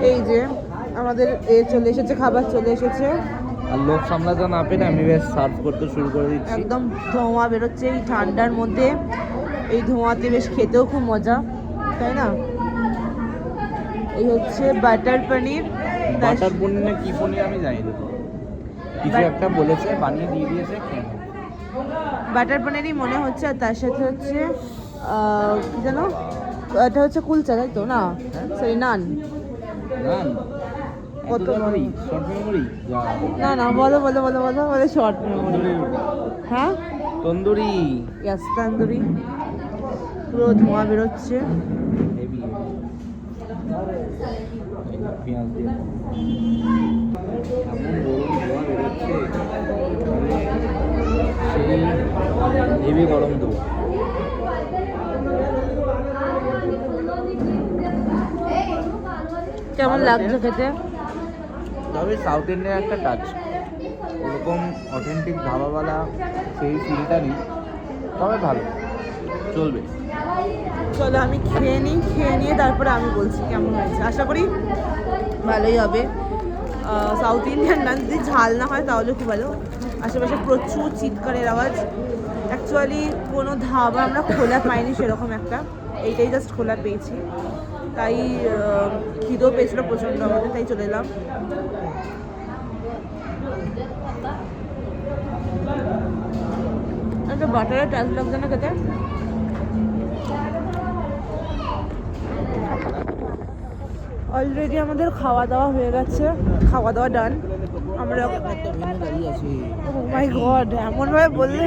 এই যে আমাদের চলে এসেছে, খাবার চলে এসেছে। আর লোক সামলাতে না পেরে আমি বেশ সার্ভ করতে শুরু করে দিচ্ছি। একদম ধোঁয়া বেরোচ্ছে এই ঠান্ডার মধ্যে, এই ধোঁয়াতে বেশ খেতেও খুব মজা, তাই না? এই হচ্ছে বাটার পনির। বাটার পনির না কি পনির আমি জানি না, কিছু একটা বলেছে, বানিয়ে দিয়ে দিয়েছে, খেয়ে নেব। বাটার পনিরই মনে হচ্ছে। আর তার সাথে হচ্ছে কি জানো, এটা হচ্ছে কুলচা, তাই তো? না সরি, নান। নান কত মেমোরি, শর্ট মেমোরি। না না, বলো বলো বলো বলো বলো, শর্ট মেমোরি। হ্যাঁ, তন্দুরি। ইয়াস, তন্দুরি। পুরো ধোঁয়া বেরোচ্ছে। হেভি পেঁয়াজ দিয়ে এমন গরম ধোঁয়া বেরোচ্ছে, সেই হেভি গরম ধোঁয়া। কেমন লাগছে খেতে? তবে সাউথ ইন্ডিয়ান একটা টাচ, ওরকম অথেন্টিক ধাবাওয়ালা সেই ফিলটা নেই, তবে ভালো চলবে। চলো আমি খেয়ে নিই, খেয়ে নিয়ে তারপরে আমি বলছি কেমন হয়েছে। আশা করি ভালোই হবে। সাউথ ইন্ডিয়ান নান যদি ঝাল না হয় তাহলে খুব ভালো। আশেপাশে প্রচুর চিৎকারের আওয়াজ। অ্যাকচুয়ালি কোনো ধাবা আমরা খোলা পাইনি সেরকম একটা, এইটাই জাস্ট খোলা পেয়েছি। তাই খিদেও পেয়েছিলো প্রচণ্ড আমাদের, তাই চলে এলাম। একটা বাটারের টাচ লাগছে না খেতে? অলরেডি আমাদের খাওয়া দাওয়া হয়ে গেছে, খাওয়া দাওয়া ডান। আমরা মাই গড, এমনভাবে বললে,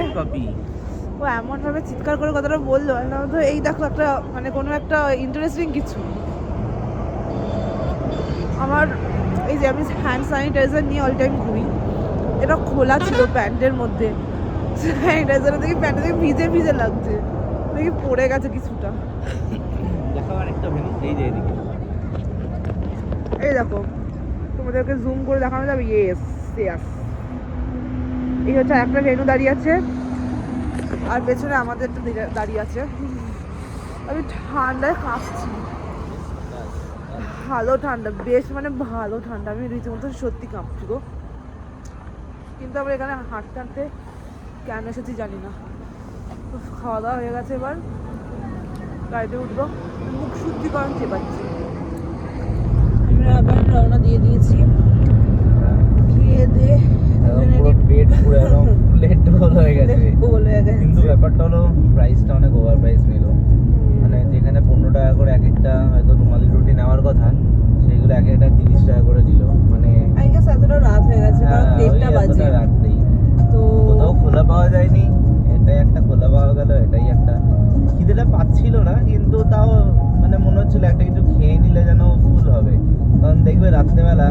ও এমনভাবে চিৎকার করে কথাটা বললো, তো এই দেখো একটা মানে কোনো একটা ইন্টারেস্টিং কিছু। আমার এই যে আমি হ্যান্ড স্যানিটাইজার নিয়ে অল টাইম ঘুরি, এটা খোলা ছিল প্যান্টের মধ্যে। স্যানিটাইজার দেখি প্যান্টে দেখি ভিজে ভিজে লাগছে, দেখি পড়ে গেছে কিছুটা। এই দেখো, তোমাদেরকে জুম করে দেখানো যাবে। ইয়েস ইয়েস, এই হচ্ছে একটা ভেনু দাঁড়িয়ে আছে, আর পেছনে আমাদের একটা দাঁড়িয়ে আছে। আমি ঠান্ডায় কাঁপছি, ভালো ঠান্ডা, বেশ মানে ভালো ঠান্ডা। আমি রীতিমতো সত্যি কাঁপছি গো। কিন্তু আমরা এখানে হাঁটতে হাঁটতে কেন এসেছি জানি না। খাওয়া দাওয়া হয়ে গেছে, এবার গাড়িতে উঠবো। মুখ শুদ্ধিকরণ চেপাচ্ছি। আমরা আবার রওনা দিয়ে দিয়েছি, খেয়ে দিয়ে পেট পুরো একদম প্লেট ঢোল হয়ে গেছে। কিন্তু ব্যাপারটা হলো প্রাইসটা অনেক ওভার প্রাইস নিল। মানে যেখানে 15 টাকা করে এক একটা হয়তো রুমালি রুটি নেওয়ার কথা, সেইগুলো এক একটা 30 টাকা করে দিল। মানে আই গেস এতটা রাত হয়ে গেছে, কারণ 1:30 বাজে। রাত্রেই তো কোথাও খোলা পাওয়া যায়নি, এটাই একটা খোলা পাওয়া গেল, এটাই একটা। খিদেটা পাচ্ছিল না, কিন্তু তাও মানে মনে হচ্ছিল একটা কিছু খেয়ে নিলে যেন ফুল হবে। কারণ দেখবে রাত্রেবেলা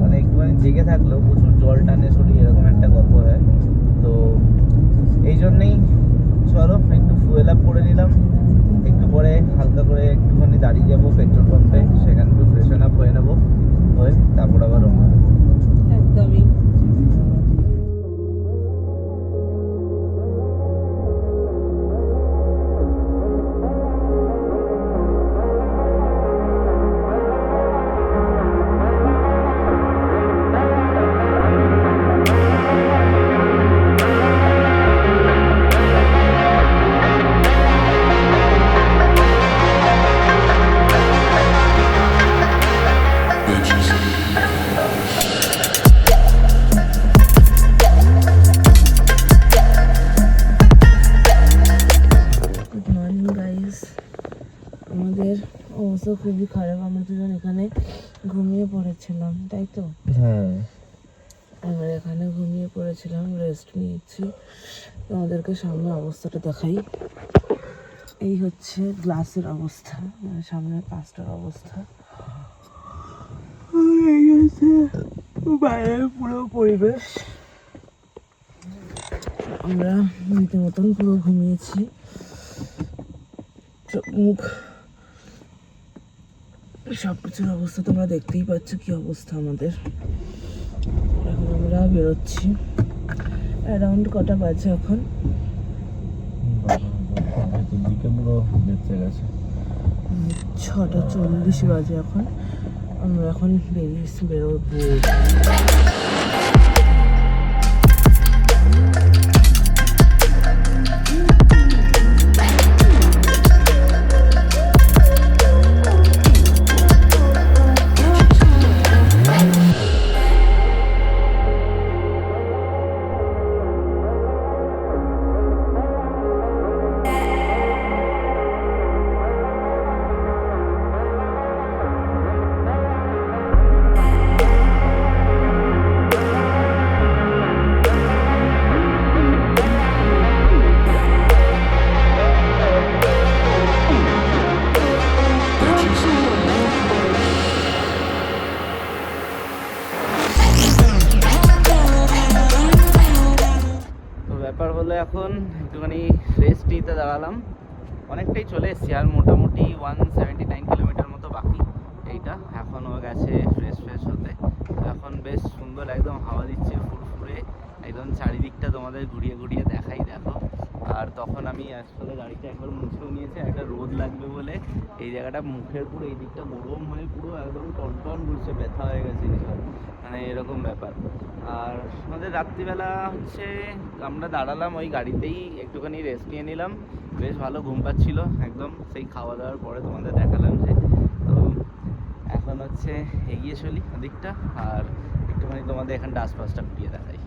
মানে একটুখানি জেগে থাকলেও প্রচুর জল টানে শরীর, এরকম একটা গল্প হয়। তো এই জন্যেই চলো একটু ফুয়েল আপ করে নিলাম। একটু পরে হালকা করে একটুখানি দাঁড়িয়ে যাবো পেট্রোল পাম্পে, সেখানে একটু ফ্রেশন আপ হয়ে নেবো, হয়ে তারপর আবার রওনা। একদমই। আমাদের অবস্থা খুবই খারাপ, আমরা দুজন এখানে ঘুমিয়ে পড়েছিলাম, তাই তো? হ্যাঁ, আমরা এখানে ঘুমিয়ে পড়েছিলাম, রেস্ট নিয়েছি। তোমাদেরকে সামনে অবস্থাটা দেখাই। এই হচ্ছে গ্লাসের অবস্থা, মানে সামনের কাজটার অবস্থা। এই হচ্ছে বাইরের পুরো পরিবেশ। আমরা রীতিমতন পুরো ঘুমিয়েছি, চোখ মুখ সব কিছুর অবস্থা তোমরা দেখতেই পাচ্ছ কি অবস্থা আমাদের। এখন আমরা বেরোচ্ছি। অ্যারাউন্ড কটা বাজে এখন? দিকে পুরো বেঁচে গেছে। 6:40 বাজে এখন। আমরা এখন বেরোবো। ব্যাপার হলো এখন একটুখানি রেস্ট নিতে দাঁড়ালাম, অনেকটাই চলে এসেছি, আর মোটামুটি 179 কিলোমিটার মতো বাকি এইটা। এখনও গেছে ফ্রেশ হতে। এখন বেশ সুন্দর একদম হাওয়া দিচ্ছে ফুরফুরে, একদম চারিদিকটা তোমাদের ঘুরিয়ে ঘুরিয়ে দেখাই, দেখো। আর তখন আমি আসলে গাড়িটা একবার মুছেও নিয়েছি, একটা রোদ লাগবে বলে এই জায়গাটা মুখের পুরো এই দিকটা গরম হয়ে পুরো একদম টনটন ঘুরছে, ব্যথা হয়ে গেছে এইসব, মানে এরকম ব্যাপার। আর আমাদের রাত্রিবেলা হচ্ছে আমরা দাঁড়ালাম ওই গাড়িতেই, একটুখানি রেস্ট নিয়ে নিলাম, বেশ ভালো ঘুম পাচ্ছিল একদম, সেই খাওয়া দাওয়ার পরে তোমাদের দেখালাম যে। তো এখন হচ্ছে এগিয়ে চলি ওদিকটা, আর একটুখানি তোমাদের এখানটা আশপাশটা ঘুরিয়ে দেখাই।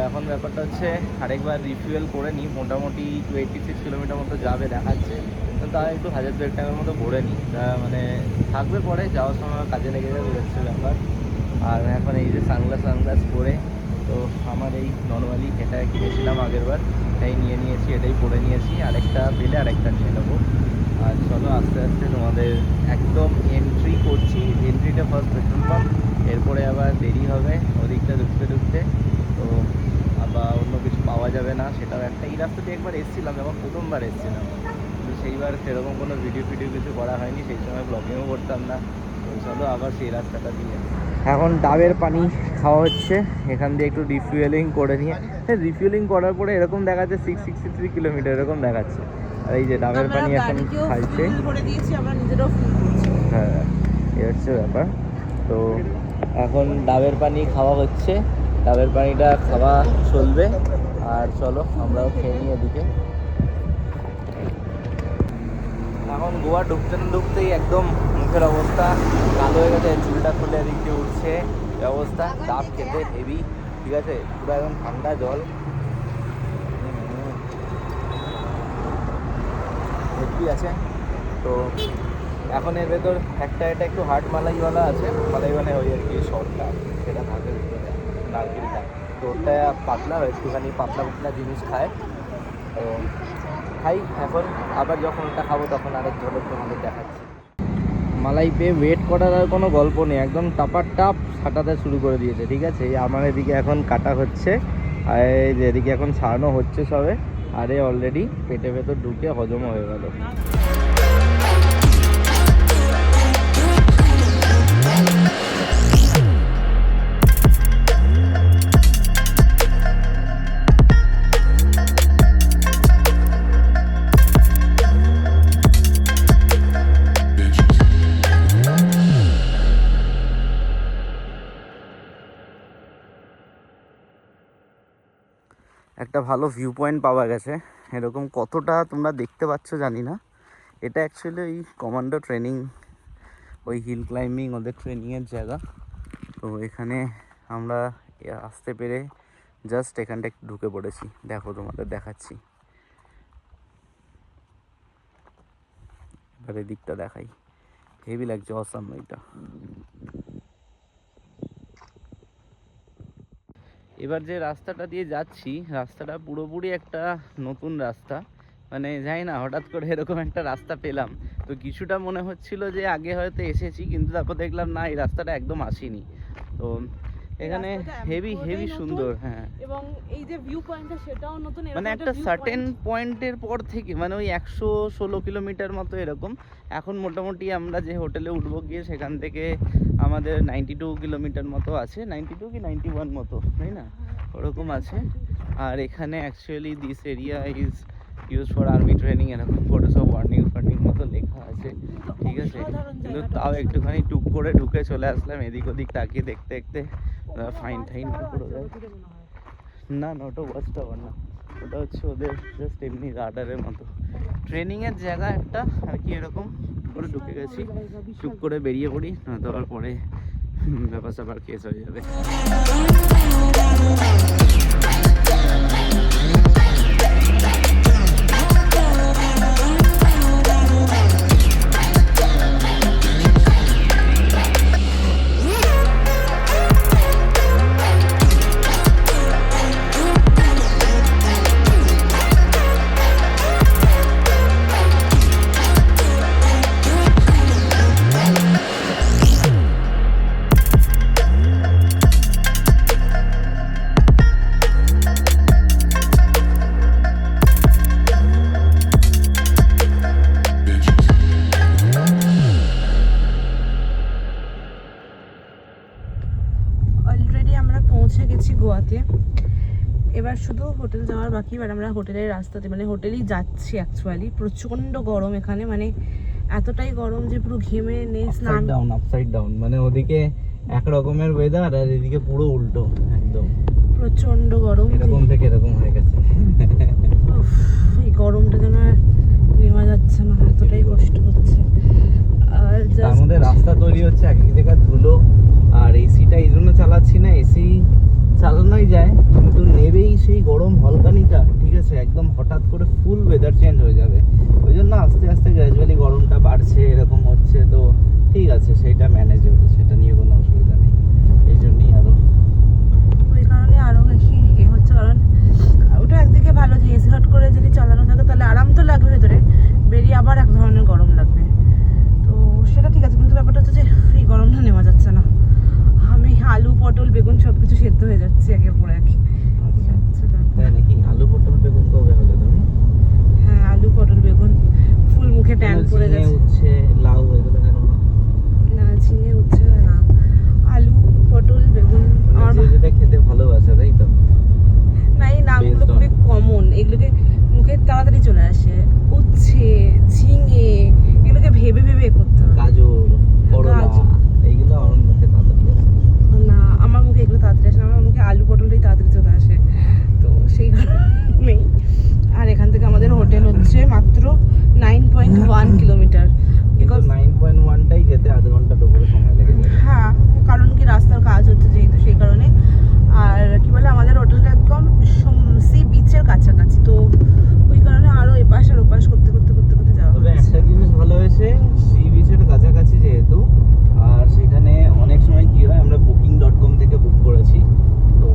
এখন ব্যাপারটা হচ্ছে আরেকবার রিফুয়েল করে নিই, মোটামুটি 86 কিলোমিটার মতো যাবে দেখাচ্ছে, তো তা একটু 1000 টাকার মতো ভরে নিই, তা মানে থাকবে পরে যাওয়ার সময় কাজে লেগে যাবে, হচ্ছে ব্যাপার। আর এখন এই যে সানগ্লাস পরে, তো আমার এই নর্মালি এটা কিনেছিলাম আগেরবার, তাই নিয়ে নিয়েছি, এটাই পরে নিয়েছি, আরেকটা পেলে আরেকটা নিয়ে নেবো। আর চলো আস্তে আস্তে তোমাদের একদম এন্ট্রি করছি, এন্ট্রিটা ফার্স্ট পেট্রোল পাম্প, এরপরে আবার দেরি হবে ওদিকটা ঢুকতে, তো আবার অন্য কিছু পাওয়া যাবে না, সেটাও একটা। এই রাস্তা দিয়ে একবার এসেছিলাম, যখন প্রথমবার এসেছিলাম, কিন্তু সেইবার সেরকম কোনো ভিডিও কিছু করা হয়নি, সেই সময় ব্লগিংও করতাম না, তো চলো আবার সেই রাস্তাটা দিয়ে। এখন ডাবের পানি খাওয়া হচ্ছে, এখান দিয়ে একটু রিফুয়েলিং করে নিয়ে, রিফুয়েলিং করার পরে এরকম দেখাচ্ছে 663 কিলোমিটার এরকম দেখাচ্ছে। আর এই যে ডাবের পানি এখন খাইছে, হ্যাঁ এই হচ্ছে ব্যাপার। তো এখন ডাবের পানি খাওয়া হচ্ছে, ডাবের পানিটা খাওয়া চলবে, আর চলো আমরাও খেয়ে নিই এদিকে। এখন গোয়া ঢুকতেই একদম মুখের অবস্থা কালো হয়ে গেছে, চুলটা খুলে এদিক দিয়ে উঠছে অবস্থা, ডাব খেতে হেভি, ঠিক আছে, পুরো একদম ঠান্ডা জল হেভি আছে। তো এখন এর ভেতর এটা একটু হার্ড মালাইওয়ালা আছে, মালাইওয়ালা ওই আর কি শর্টটা, সেটা থাকে নারকেলটা, তো ওটা পাতলা, একটুখানি পাতলা জিনিস খায়, তো খাই এখন। আবার যখন ওটা খাবো তখন আরেক ঝলক তোমাদের দেখাচ্ছি। মালাই পেয়ে ওয়েট করার আর কোনো গল্প নেই, একদম টাপ ছাটাতে শুরু করে দিয়েছে, ঠিক আছে। এই আমার এদিকে এখন কাটা হচ্ছে, আর এদিকে এখন ছাড়ানো হচ্ছে সবে, আরে অলরেডি পেটের ভেতর ঢুকে হজম হয়ে গেল। একটা ভালো ভিউ পয়েন্ট পাওয়া গেছে। এরকম কতটা তোমরা দেখতে পাচ্ছ জানি না, এটা অ্যাকচুয়ালি ওই কমান্ডো ট্রেনিং, ওই হিল ক্লাইম্বিং ওদের ট্রেনিংয়ের জায়গা। তো এখানে আমরা আসতে পেরে জাস্ট এখানটা একটু ঢুকে পড়েছি, দেখো তোমাদের দেখাচ্ছি। এবার এদিকটা দেখাই, হেভি লাগছে, অসাম এটা। এবার যে রাস্তাটা দিয়ে যাচ্ছি, রাস্তাটা পুরোপুরি একটা নতুন রাস্তা, মানে যাই না হঠাৎ করে এরকম একটা রাস্তা পেলাম। তো কিছুটা মনে হচ্ছিল যে আগে হয়তো এসেছি, কিন্তু তারপর দেখলাম না, এই রাস্তাটা একদম আসিনি। তো এখানে হেভি হেভি সুন্দর। হ্যাঁ, এবং এই যে ভিউ পয়েন্টটা সেটাও নতুন, মানে একটা সার্টেন পয়েন্টের পর থেকে, মানে ওই 116 কিলোমিটার মতো এরকম। এখন মোটামুটি আমরা যে হোটেলে উঠবো গিয়ে সেখান থেকে আমাদের 92 কিলোমিটার মতো আছে, 92 কি 91 মতো, তাই না, ওরকম আছে। আর এখানে actually this area is use for army training, এরকম করে সব ওয়ার্নিং ফার্নিং মতো লেখা আছে, ঠিক আছে। কিন্তু তাও একটুখানি টুক করে ঢুকে চলে আসলাম, এদিক ওদিক তাকিয়ে দেখতে দেখতে ফাইন টাইন করে দেয়। না না, ওটা ওয়াচ টাওয়ার না, ওটা হচ্ছে ওদের জাস্ট এমনি রাডারের মতো ট্রেনিংয়ের জায়গা একটা আর কি। এরকম করে ঢুকে গেছি, টুক করে বেরিয়ে পড়ি, না দেওয়ার পরে ব্যাপার স্যাপার কেস হয়ে যাবে। অলরেডি আমরা পৌঁছে গেছি গোয়াতে, এবার শুধু হোটেল যাওয়ার বাকি। এবার আমরা হোটেলের রাস্তাতে, মানে হোটেলেই যাচ্ছি অ্যাকচুয়ালি। প্রচণ্ড গরম এখানে, মানে এতটাই গরম যে পুরো ঘেমে স্নান ডাউন আপসাইড ডাউন, মানে ওদিকে এক রকমের ওয়েদার আর এদিকে পুরো উল্টো একদম। প্রচণ্ড গরম, এরকম থেকে এরকম হয়ে গেছে। এই গরমটা যেন আর নেওয়া যাচ্ছে না, এতটাই কষ্ট হচ্ছে। আর তার মধ্যে রাস্তা তৈরি হচ্ছে, এক এক জায়গায় ধুলো, আর এসিটা এই জন্য চালাচ্ছি না, এসি চালানোই যায় কিন্তু নেবেই সেই গরম হলকানিটা, ঠিক আছে, একদম হঠাৎ করে ফুল ওয়েদার চেঞ্জ হয়ে যাবে। ওই জন্য আস্তে আস্তে গ্র্যাজুয়ালি গরমটা বাড়ছে, এরকম হচ্ছে। তো ঠিক আছে, সেইটা ম্যানেজ হবে, সেটা নিয়ে কোনো অসুবিধা নেই। এই জন্যই ওই কারণে আরো বেশি হচ্ছে। কারণ ওটা একদিকে ভালো যে এসি হট করে যদি চালানো থাকে তাহলে আরাম তো লাগবে, ভেতরে বেরিয়ে আবার এক ধরনের গরম লাগবে, তো সেটা ঠিক আছে। কিন্তু ব্যাপারটা হচ্ছে যে এই গরমটা নেওয়া যাচ্ছে না। আমি আলু পটল বেগুন সবকিছু সেদ্ধ হয়ে যাচ্ছে একের পর এক। তাই নাকি? আলু পটল বেগুন কবে হলো তুমি? হ্যাঁ, আলু পটল বেগুন, ফুল মুখে ট্যান পড়ে যাচ্ছে। উচ্ছে লাউ এগুলো কেন না? না, ঝিঙে উচ্ছে না, আলু পটল বেগুন আমার যেটা খেতে ভালোবাসে, তাই তো? না, এই নামগুলো খুবই কমন, এগুলোকে মুখে তাড়াতাড়ি চলে আসে। উচ্ছে, ঝিঙে, এগুলোকে ভেবে ভেবে করতে হবে। গাজর, করলা, এইগুলো আমার মুখে তাড়াতাড়ি আসে না, আমার মুখে এগুলো তাড়াতাড়ি আসে না, আমার মুখে আলু পটলটাই তাড়াতাড়ি চলে আসে, তো সেই কারণেই। আর এখান থেকে আমাদের হোটেল হচ্ছে মাত্র 9.1 কিলোমিটার। বিকজ 9.1টাই যেতে আধ ঘন্টা দুপুরে সময় লেগে যায়। হ্যাঁ, কারণ কি রাস্তার কাজ হচ্ছে যেহেতু, সেই কারণে। আর কি বলে, আমাদের হোটেলটা একদম সি বিচের কাছাকাছি, তো ওই কারণে আরো এপাশ আর ওপাশ করতে করতে করতে করতে যাওয়া তবে হচ্ছে। একটা জিনিস ভালো হয়েছে, সি বিচের কাছাকাছি যেহেতু, আর সেখানে অনেক সময় কি হয়, আমরা booking.com থেকে বুক করেছি, তো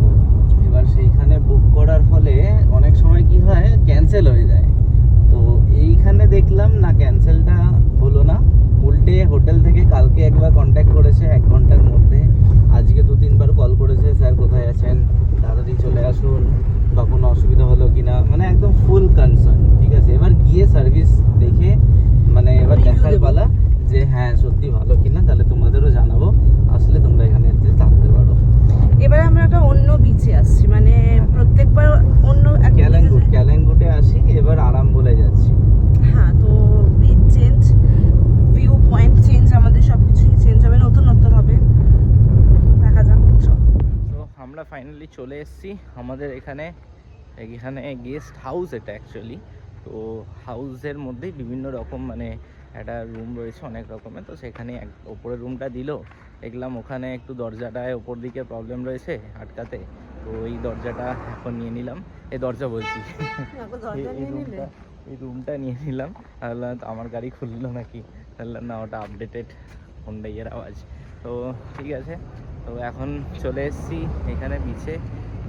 এবার সেইখানে বুক করার ফলে অনেক সময় কি হয়, ক্যান্সেল হয়ে যায়। তো এইখানে দেখলাম না, ক্যান্সেলটা হলো না, উল্টে হোটেল থেকে কালকে একবার কন্ট্যাক্ট করেছে 1 ঘন্টার মধ্যে, আজকে 2-3 বার কল করেছে, স্যার কোথায় আছেন, তাড়াতাড়ি চলে আসুন, বা কোনো অসুবিধা হলো কিনা, মানে একদম ফুল কনসার্ন, ঠিক আছে। এবার গিয়ে সার্ভিস দেখে, মানে এবার দেখার পালা যে হ্যাঁ সত্যি ভালো কিনা, তাহলে তোমাদেরও জানাবো, আসলে তোমরা এখানে এসে থাকতে পারো। এবারে আমরা একটা অন্য বিচে আসছি, মানে প্রত্যেকবার অন্য ক্যালেঙ্গুটে আসি, এবার আরাম বলে যাচ্ছি। হ্যাঁ, তো beach change, view point change, আমাদের সব কিছুই চেঞ্জ হবে, নতুন নতুন হবে, দেখা যাক সব। তো আমরা ফাইনালি চলে এসেছি আমাদের এখানে এখানে গেস্ট হাউস এটা অ্যাকচুয়ালি। তো হাউসের মধ্যেই বিভিন্ন রকম মানে একটা রুম রয়েছে অনেক রকমের। তো সেখানে ওপরের রুমটা দিল, দেখলাম ওখানে একটু দরজাটায় ওপর দিকে প্রবলেম রয়েছে আটকাতে। তো এই দরজাটা এখন নিয়ে নিলাম, এই দরজা বলছি এই রুমটা নিয়ে নিলাম। তাহলে আমার গাড়ি খুললো নাকি, তাহলে না ওটা আপডেটেড হোন্ডাইয়ের আওয়াজ। তো ঠিক আছে, তো এখন চলে এসেছি এখানে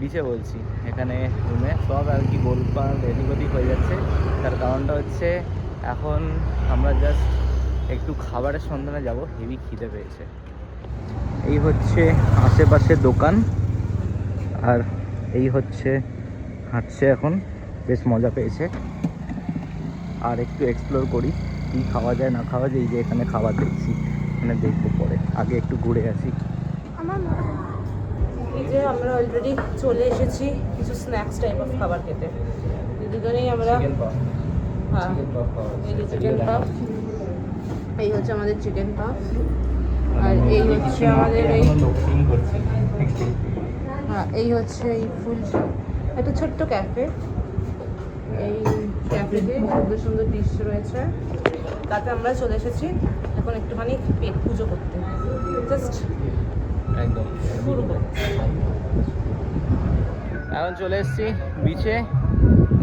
বিচে বলছি, এখানে রুমে সব আর কি গোলপাল এদিক ওদিক হয়ে যাচ্ছে। তার কারণটা হচ্ছে এখন আমরা জাস্ট একটু খাবারের সন্ধানে যাব, হেভি খিদে পেয়েছে। এই হচ্ছে আশেপাশে দোকান, আর এই হচ্ছে হাঁটছে এখন, বেশ মজা পেয়েছে। আর একটু এক্সপ্লোর করি কী খাওয়া যায় না খাওয়া যায়। এই যে এখানে খাবার দেখছি, এখানে দেখবো পরে, আগে একটু ঘুরে আসি। এই যে আমরা অলরেডি চলে এসেছি কিছু স্ন্যাক্স টাইপ অফ খাবার খেতে। দুজনেই আমরা হ্যাঁ, এই যে চিকেন পাফ, এই হচ্ছে আমাদের চিকেন পাফ, আর এই হচ্ছে আমাদের এই হ্যাঁ, এই হচ্ছে এই ফুল একটা ছোট্ট ক্যাফে। এই ক্যাফেতে সুন্দর সুন্দর ডিশ রয়েছে, তাতে আমরা চলে এসেছি এখন একটুখানি পেট পুজো করতে, জাস্ট একদম শুরু করতে। এখন চলে এসেছি বিচে।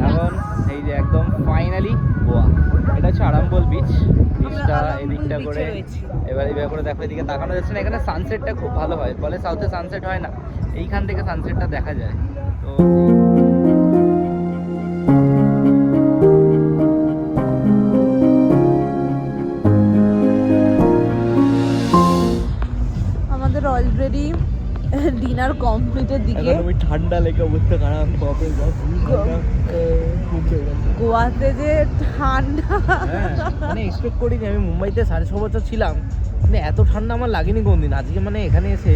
এখন এই যে একদম ফাইনালি গোয়া, এটা হচ্ছে আরাম্বল বিচটা। এদিকটা করে এবার এইভাবে করে দেখো, এদিকে তাকানো যাচ্ছে না। এখানে সানসেটটা খুব ভালো হয়, বলে সাউথে সানসেট হয় না, এইখান থেকে সানসেটটা দেখা যায়। তো আমাদের অলরেডি ডিনার কমপ্লিটের দিকে। আমি ঠান্ডা লেগে অবস্থা খারাপ, গোয়াতে যে ঠান্ডা, মানে এক্সপেক্ট করিনি। আমি মুম্বাইতে 6.5 বছর ছিলাম, মানে এত ঠান্ডা আমার লাগেনি কোনদিন। আজকে মানে এখানে এসে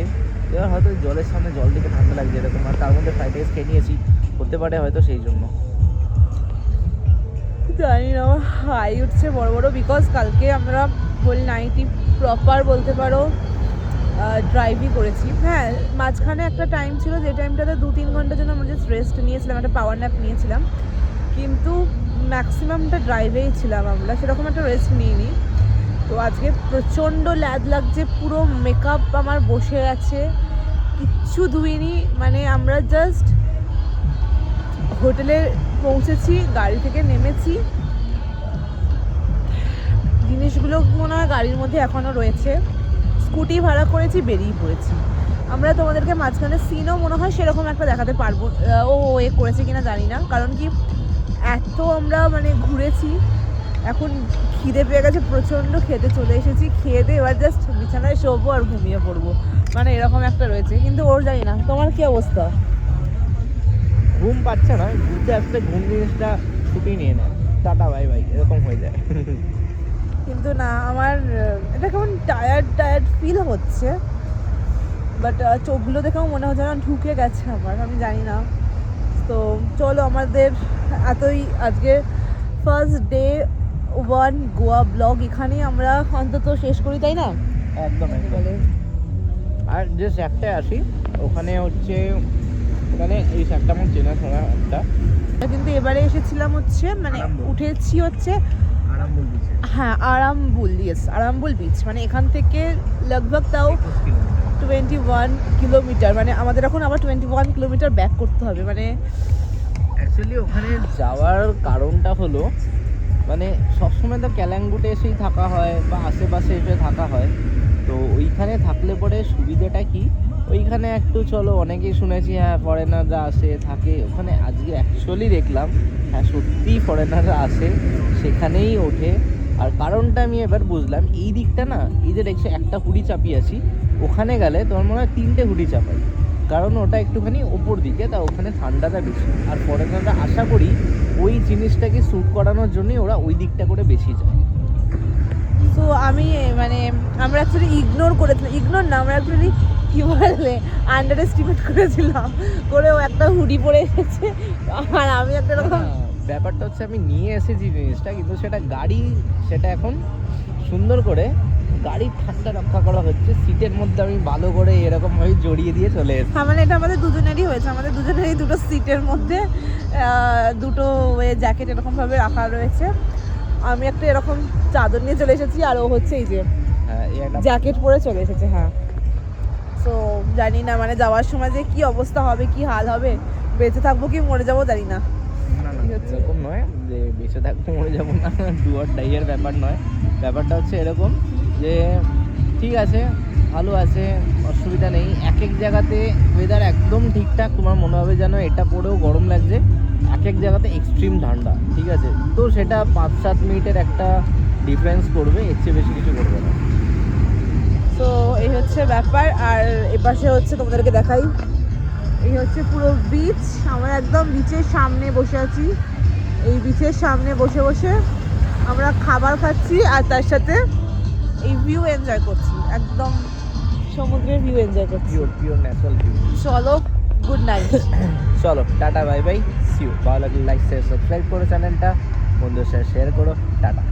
এবার হয়তো জলের সামনে জল দিকে ঠান্ডা লাগছে এরকম, আর তার মধ্যে ফ্রাইড রাইস খেয়ে নিয়েছি, হতে পারে হয়তো সেই জন্য। জানি না, আমার হাই উঠছে বড় বড়, বিকজ কালকে আমরা হোল নাইটই প্রপার বলতে পারো ড্রাইভই করেছি। হ্যাঁ, মাঝখানে একটা টাইম ছিল যে টাইমটাতে 2-3 ঘন্টার জন্য আমরা জাস্ট রেস্ট নিয়েছিলাম, একটা পাওয়ার ন্যাপ নিয়েছিলাম, কিন্তু ম্যাক্সিমামটা ড্রাইভেই ছিলাম আমরা, সেরকম একটা রেস্ট নিইনি। তো আজকে প্রচণ্ড ল্যাদ লাগছে, পুরো মেকআপ আমার বসে আছে, কিচ্ছু ধুইনি। মানে আমরা জাস্ট হোটেলে পৌঁছেছি, গাড়ি থেকে নেমেছি, জিনিসগুলো মনে হয় গাড়ির মধ্যে এখনও রয়েছে, স্কুটি ভাড়া করেছি, বেরিয়ে পড়েছি আমরা। তোমাদেরকে মাঝখানে সিনও মনে হয় সেরকম একটা দেখাতে পারবো, এ করেছে কিনা জানি না, কারণ কি এত আমরা মানে ঘুরেছি। এখন খিদে পেয়ে গেছে প্রচণ্ড, খেতে চলে এসেছি, খেয়ে দিয়ে এবার জাস্ট বিছানায় শোবো আর ঘুমিয়ে পড়বো, মানে এরকম একটা রয়েছে। কিন্তু ওর জানি না তোমার কি অবস্থা? ঘুম পাচ্ছে না, ঘুরতে আসতে ঘুম জিনিসটা ছুটি নিয়ে নেয়, টাটা বাই বাই এরকম হয়ে যায়। কিন্তু না, আমার এটা কেমন টায়ার্ড ফিল হচ্ছে, বাট চোখগুলো দেখেও মনে হচ্ছে না ঢুকে গেছে আমার, আমি জানি না। তো চলো, আমাদের এতই আজকে ফার্স্ট ডে 1 গোয়া ব্লগ এখানেই আমরা অন্তত শেষ করি, তাই না? একদম বলে। আর যে স্যাকটায় আসি ওখানে হচ্ছে, ওখানে এই স্যাকটা আমার চেনাশোনা একটা, কিন্তু এবারে এসেছিলাম হচ্ছে মানে উঠেছি হচ্ছে আরাম্বল বিচে। হ্যাঁ, আরাম্বুল বিচ, মানে এখান থেকে লগভগ তাও 21 কিলোমিটার, মানে আমাদের এখন আবার 21 কিলোমিটার ব্যাক করতে হবে। মানে অ্যাকচুয়ালি ওখানে যাওয়ার কারণটা হলো, মানে সবসময় তো ক্যালাঙ্গুটে এসেই থাকা হয় বা আশেপাশে এসে থাকা হয়। তো ওইখানে থাকলে পরে সুবিধাটা কি, ওইখানে একটু চলো, অনেকেই শুনেছি হ্যাঁ ফরেনাররা আসে থাকে ওখানে। আজকে অ্যাকচুয়ালি দেখলাম হ্যাঁ সত্যিই ফরেনাররা আসে, সেখানেই ওঠে। আর কারণটা আমি এবার বুঝলাম, এই দিকটা না, এই যে দেখছো একটা হুডি চাপিয়ে আছি, ওখানে গেলে তোমার মনে হয় 3টে হুডি চাপাই, কারণ ওটা একটুখানি ওপর দিকে, তা ওখানে ঠান্ডাটা বেশি। আর ফরেনাররা আশা করি ওই জিনিসটাকে স্যুট করানোর জন্যই ওরা ওই দিকটা করে বেশি যায়। তো আমি মানে আমরা অ্যাকচুয়ালি ইগনোর না, আমরা অ্যাকচুয়ালি কী বলে আন্ডার এস্টিমেট করেছিলাম, করে ও একটা হুডি পরে এসেছে আর আমি একটা রকম। ব্যাপারটা হচ্ছে আমি নিয়ে এসেছি জিনিসটা, কিন্তু সেটা গাড়ি, সেটা এখন সুন্দর করে গাড়ির ঠান্ডা রক্ষা করা হচ্ছে, সিটের মধ্যে আমি ভালো করে এরকম ভাবে জড়িয়ে দিয়ে চলে এসেছি। হ্যাঁ মানে এটা আমাদের দুজনেরই হয়েছে, আমাদের দুজনেরই দুটো সিটের মধ্যে দুটো জ্যাকেট এরকমভাবে রাখা রয়েছে। আমি একটা এরকম চাদর নিয়ে চলে এসেছি, আর ও হচ্ছে এই যে হ্যাঁ, এই একটা জ্যাকেট পরে চলে এসেছে। হ্যাঁ, তো জানি না মানে যাওয়ার সময় যে কি অবস্থা হবে, কি হাল হবে, বেঁচে থাকবো কি মরে যাবো জানি না। না না কি হচ্ছে? এরকম নয় যে বেঁচে থাকতে মরে যাবো না, ডু অর ডাই এর ব্যাপার নয়। ব্যাপারটা হচ্ছে এরকম যে ঠিক আছে, ভালো আছে, অসুবিধা নেই। এক এক জায়গাতে ওয়েদার একদম ঠিকঠাক, তোমার মনে হবে যেন এটা পরেও গরম লাগছে। এক এক জায়গাতে এক্সট্রিম ঠান্ডা, ঠিক আছে? তো সেটা 5-7 মিনিটের একটা ডিফারেন্স করবে, এর চেয়ে বেশি কিছু করবে না। তো এই হচ্ছে ব্যাপার। আর এপাশে হচ্ছে তোমাদেরকে দেখাই, এই হচ্ছে পুরো বিচ। আমরা একদম বিচের সামনে বসে আছি। এই বিচের সামনে বসে বসে আমরা খাবার খাচ্ছি আর তার সাথে এই ভিউ এনজয় করছি, একদম সমুদ্রের ভিউ এনজয় করছি। Pure natural view. চলো, গুড নাইট। চলো টাটা, বাই বাই, সিউ। ভালো লাগলে লাইক শেয়ার সাবস্ক্রাইব করো চ্যানেলটা, বন্ধুদের সাথে শেয়ার করো। টাটা।